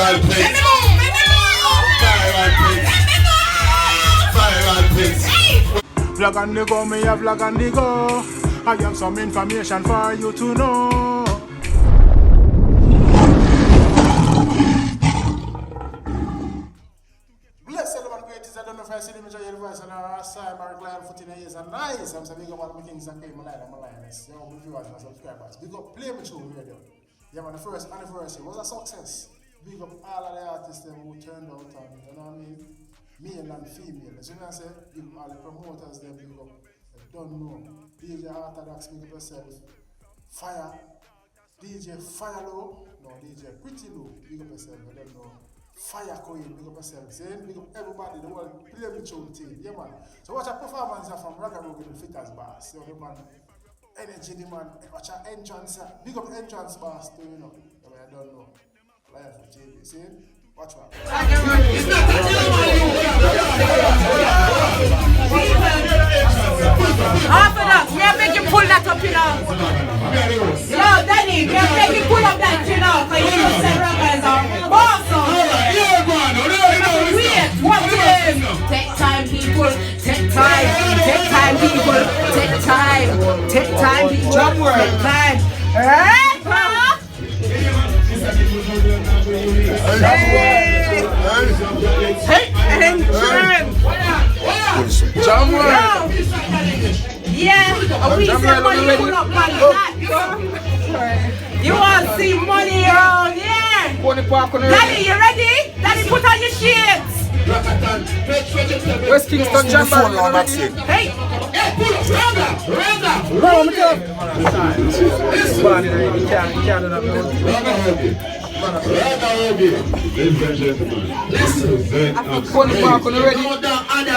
Viral Prince. Viral Prince. Viral Prince. Vlog on the go, me a vlog on the go. I have some information for you to know. Bless everyone, greatest. I don't know if I see the image of your voice and I saw my recline foot in the ears and nice. I'm saying, big up all my kings and queens, my lioness. Yo, my viewers and subscribers. Big up, play me through radio. Yeah, man, the first anniversary was a success. Big up all of the artists who turned out on it, you know what I mean? Male and female. As you know, I say, big up all the promoters, them big up. They don't know. DJ Orthodox, big up yourself. Fire. DJ Fire Low. No, DJ Pretty Low, big up yourself. I don't know. Fire Coin, big up yourself. Say, big up everybody, the world, play me through the team. Yeah, man. So watch a performance from Raggarook in the Fitters Bass. So, the man, energy, the man, watch an entrance. Big up entrance bass too, you know. I don't know. Live for JB. See? Watch one. Orthodox, we are making pull that up, you know. Yo, Danny, we are making pull up that, you know. Because you know, say Ragga is awesome. Wait, what is? Take time, people. Take time. Take time, people. Take time. Take time, people. Take time. Hey, yeah, we say money pull up on that. You want to see money around here? Daddy, you ready? Daddy, put on your shades. West Kingston Jam Band. Hey! No, I'm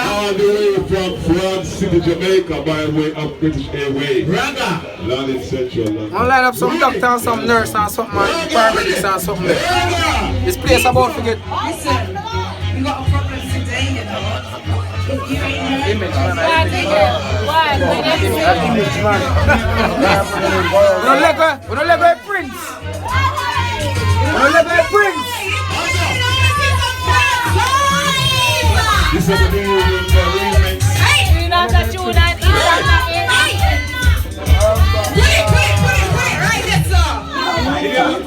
all the way from France City, Jamaica, by way of British Airways. London Central. I'll line up some doctor and some nurse and something, and paramedics and something there. This place about to get. Listen, we got a problem today, you know. Image, man. We don't let go of Prince. We don't let go of Prince. This is the new remix. We know that you and I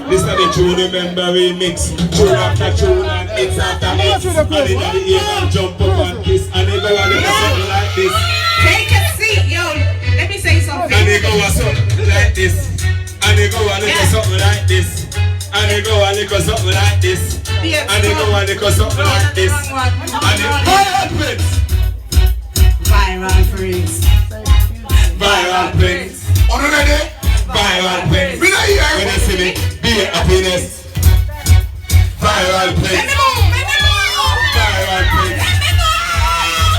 This is the True Remember remix. Tune after tune and it's after hits. And in the ear and jump up and kiss. And they go a little something like this. Take a seat, yo. Let me say something. And they go a something like this. And they go a little something like this. And they go a little something like this. And they go a little something like this. And they Viral Prince. Viral Prince. Viral Prince. On the ready? Viral Prince. When you see me, be a happiness. Viral Prince. Viral Prince.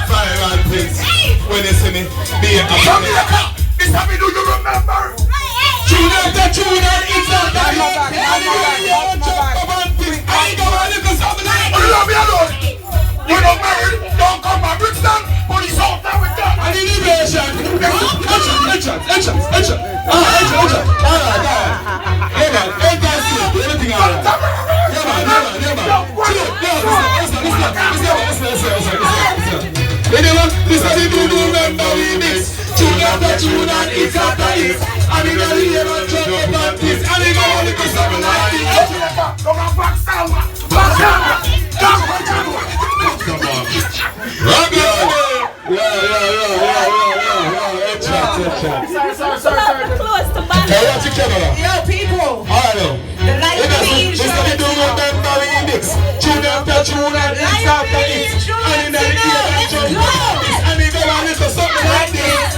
Viral Prince. When you see me, be a happiness. This how me do you remember? Tune after tune and it's not that easy. And you don't jump up and kiss. I ain't gonna look at something like that. You love me alone. You don't marry, don't come back. Brixton, police out there with that. And innovation. Entrance. Everything alright. This is the new remember remix. Tune after tune and it's after it. And in the ear and jump up and kiss. And in the one because something like this. Come on, back sound. Sorry. Yo, people. The light This is the new remember remix. Tune after tune and it's after it. And in the ear and jump up and kiss. And in the one because something like this.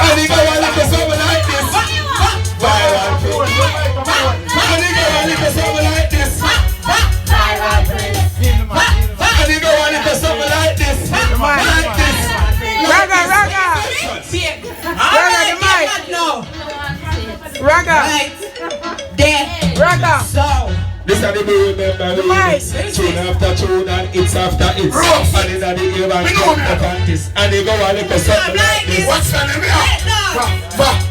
And in the one because something like this. Viral Prince. And in the one because something like this. Viral Prince. And in the one because something like this. Like this. Ragga. The mic. Ragga. Ragga. So. This is the new remember remix. Tune after tune and it's after it's. And in the ear and jump up and kiss. And they go a little something like this. What's the name here?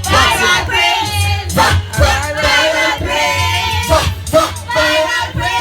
Viral Prince. Viral Prince. Viral Prince.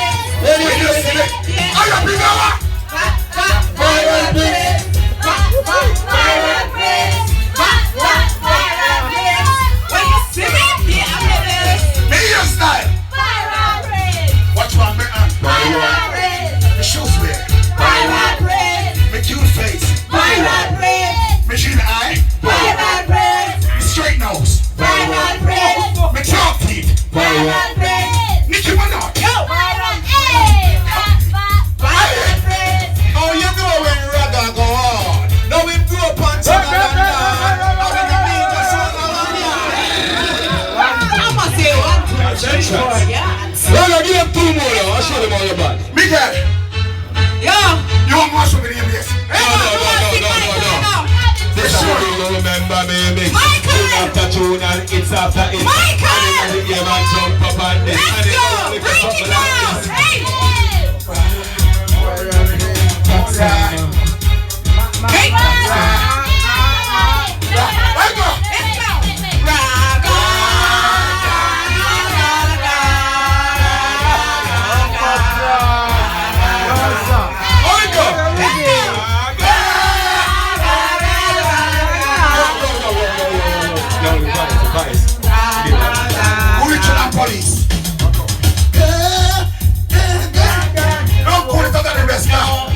them 2 more now. I'll show them all your body. Miguel, Yeah. you want more show me the name, yes? No. This is what you remember me mix. Michael! Tune after tune and it's after it. Michael! And the game and jump up and this. Let's And it's go. only Break for it something like down. this. Hey. Right. Hey. Right, go. Let's go. Raga. Right, go. Original police. Don't call it under the rest now.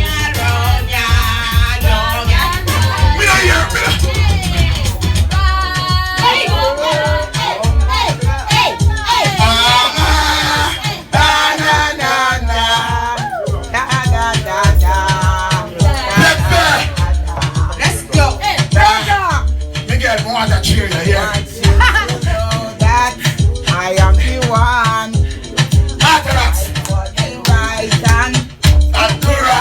Me not here, me not. Let's go. Miguel, I want that cheer, yeah. I am the one After that, for the right and Andorra.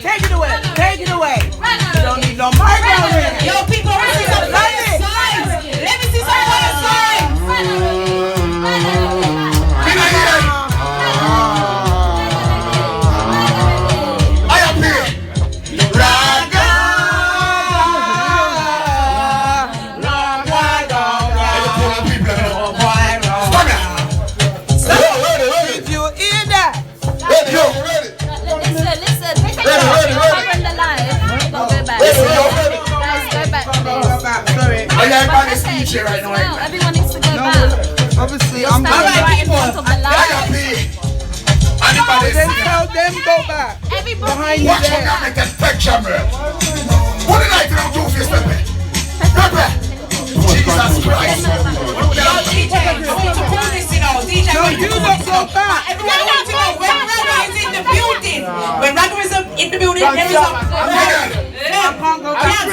Take it away. Take it away. You don't need no more down here. Yo, people, let me see some fire signs. Let me see some fire signs. Me not here. I am here. Raga. People, stop it. If you hear that, Yo, Listen. From the live. Go back. Guys, go back to go this. back. Sorry. I am on this DJ right now. No, everyone needs to go back. Obviously, I'm Stand going. right in front of the I am live. here. Anybody Then see? tell them go back. Everybody. Behind you Watch out, there. now make a spectrum. What did I do to this, Pepe? Pepe! Jesus Christ! Yo, DJ, I want to call this, DJ. No, you don't go back. Everyone wants to know when Rado is in the building. When Rado is in the building, there is a... I can't go back.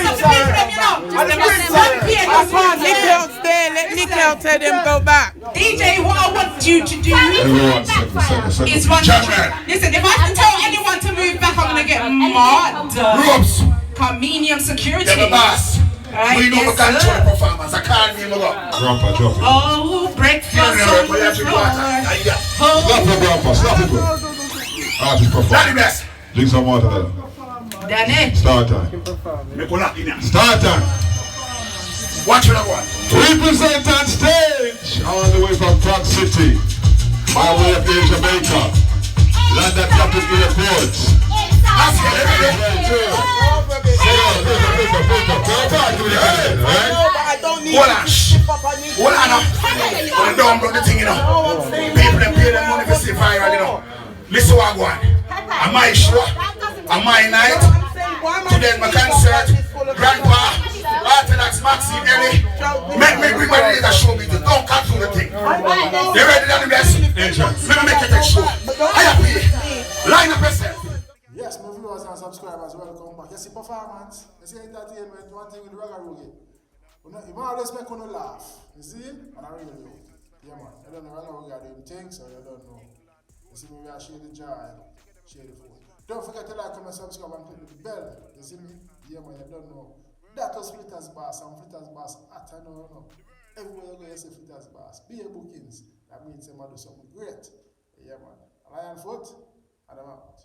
Nick out stay. Let Nick out tell them go back. DJ, what I want you to do Everyone, second. is one. Chapman. Listen, if I have to tell anyone to move back, I'm gonna get mad. Ropes! Convenience security. They're the boss. Right, We know yes, we control sir. the performance. I can't name it up. Grandpa, drop it. Oh, breakfast You on know, the we have to go out. floor. Yeah. Stop it, Grandpa. Stop it, bro. Artist Daddy perform. best. Drink some water then. Danny. Start time. Me pull up in here. Start time. Watch what I want. Represent on stage. All the way from Prague City. By way of Jamaica. London Capital Airport. Ask it every day. I don't need Hold on. Hold on now. Hold on, don't blow the thing, you know. People them pay them money to see viral, you know. Listen what I want. On my show, on my night, today my concert, Grandpa, Orthodox, Maxine, Ellie. Make me bring my laser show me. Don't cancel the thing. You ready, Danny Best? Let me make it a show. I happy. Line up yourself. Yes, my viewers and subscribers, welcome back. You see performance, you see entertainment, one thing with Ragarugi. You might always make one laugh. You see? And I really do. Yeah, man. I don't know Ragarugi are doing things, or you don't know. You see me, I share the joy, share the food. Don't forget to like, comment, subscribe, and click the bell. You see me? Yeah, man, you don't know. That was Fritters Bass, and Fritters Bass, I don't know. Everywhere you go, you see Fritters Bass. Be a bookings. That means you might do something great. Yeah, man. Lion Foot, and I'm out.